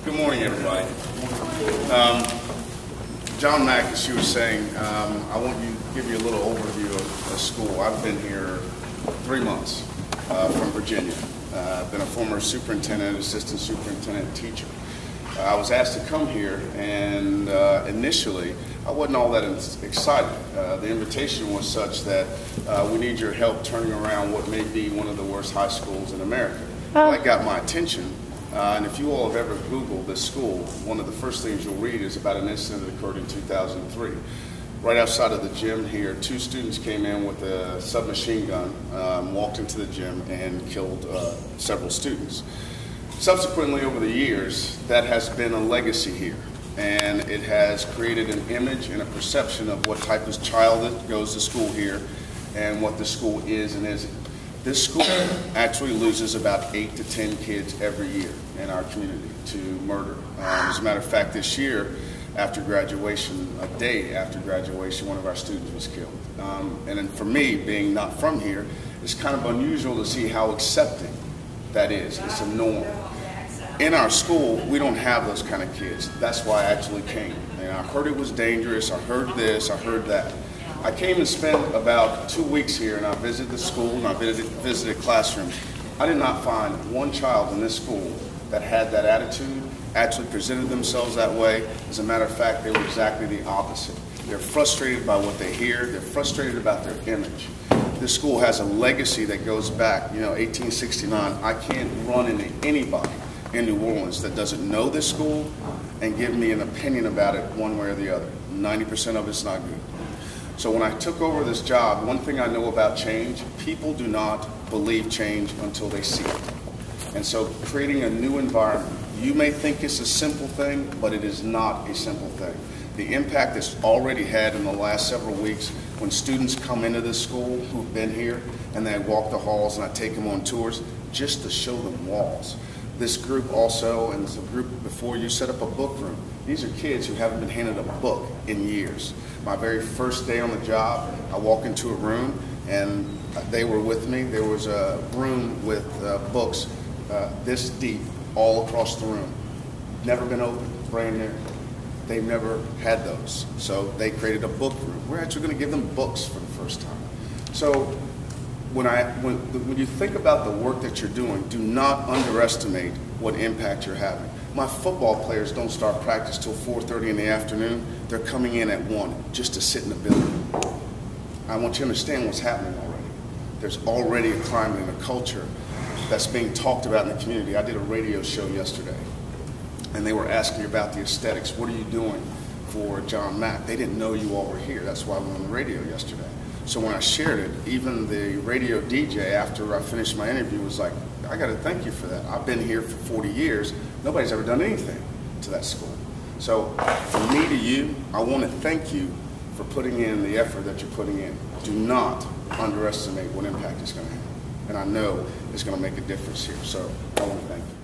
Good morning, everybody. John Mack, as you were saying, I want to give you a little overview of the school. I've been here 3 months from Virginia. I've been a former superintendent, assistant superintendent, teacher. I was asked to come here, and initially I wasn't all that excited. The invitation was such that we need your help turning around what may be one of the worst high schools in America. Well, that got my attention. And if you all have ever Googled this school, one of the first things you'll read is about an incident that occurred in 2003. Right outside of the gym here, 2 students came in with a submachine gun, walked into the gym, and killed several students. Subsequently, over the years, that has been a legacy here, and it has created an image and a perception of what type of child that goes to school here and what the school is and isn't. This school actually loses about 8 to 10 kids every year in our community to murder. As a matter of fact, this year, after graduation, a day after graduation, one of our students was killed. And then for me, being not from here, it's kind of unusual to see how accepting that is. It's a norm. In our school, we don't have those kind of kids. That's why I actually came. And I heard it was dangerous. I heard this. I heard that. I came and spent about 2 weeks here, and I visited the school and I visited classrooms. I did not find one child in this school that had that attitude, actually presented themselves that way. As a matter of fact, they were exactly the opposite. They're frustrated by what they hear. They're frustrated about their image. This school has a legacy that goes back, 1869. I can't run into anybody in New Orleans that doesn't know this school and give me an opinion about it one way or the other. 90% of it's not good. So when I took over this job, one thing I know about change, people do not believe change until they see it. And so creating a new environment, you may think it's a simple thing, but it is not a simple thing. The impact it's already had in the last several weeks when students come into this school who've been here and they walk the halls and I take them on tours just to show them walls. This group also, and the group before you, set up a book room. These are kids who haven't been handed a book in years. My very first day on the job, I walk into a room and they were with me. There was a room with books this deep all across the room. Never been opened, brand new. They've never had those. So they created a book room. We're actually going to give them books for the first time. So when you think about the work that you're doing, do not underestimate what impact you're having. My football players don't start practice till 4:30 in the afternoon. They're coming in at 1 just to sit in the building. I want you to understand what's happening already. There's already a climate and a culture that's being talked about in the community. I did a radio show yesterday, and they were asking about the aesthetics. What are you doing for John Mack? They didn't know you all were here. That's why I went on the radio yesterday. So when I shared it, even the radio DJ, after I finished my interview, was like, I got to thank you for that. I've been here for 40 years. Nobody's ever done anything to that school. So from me to you, I want to thank you for putting in the effort that you're putting in. Do not underestimate what impact it's going to have. And I know it's going to make a difference here. So I want to thank you.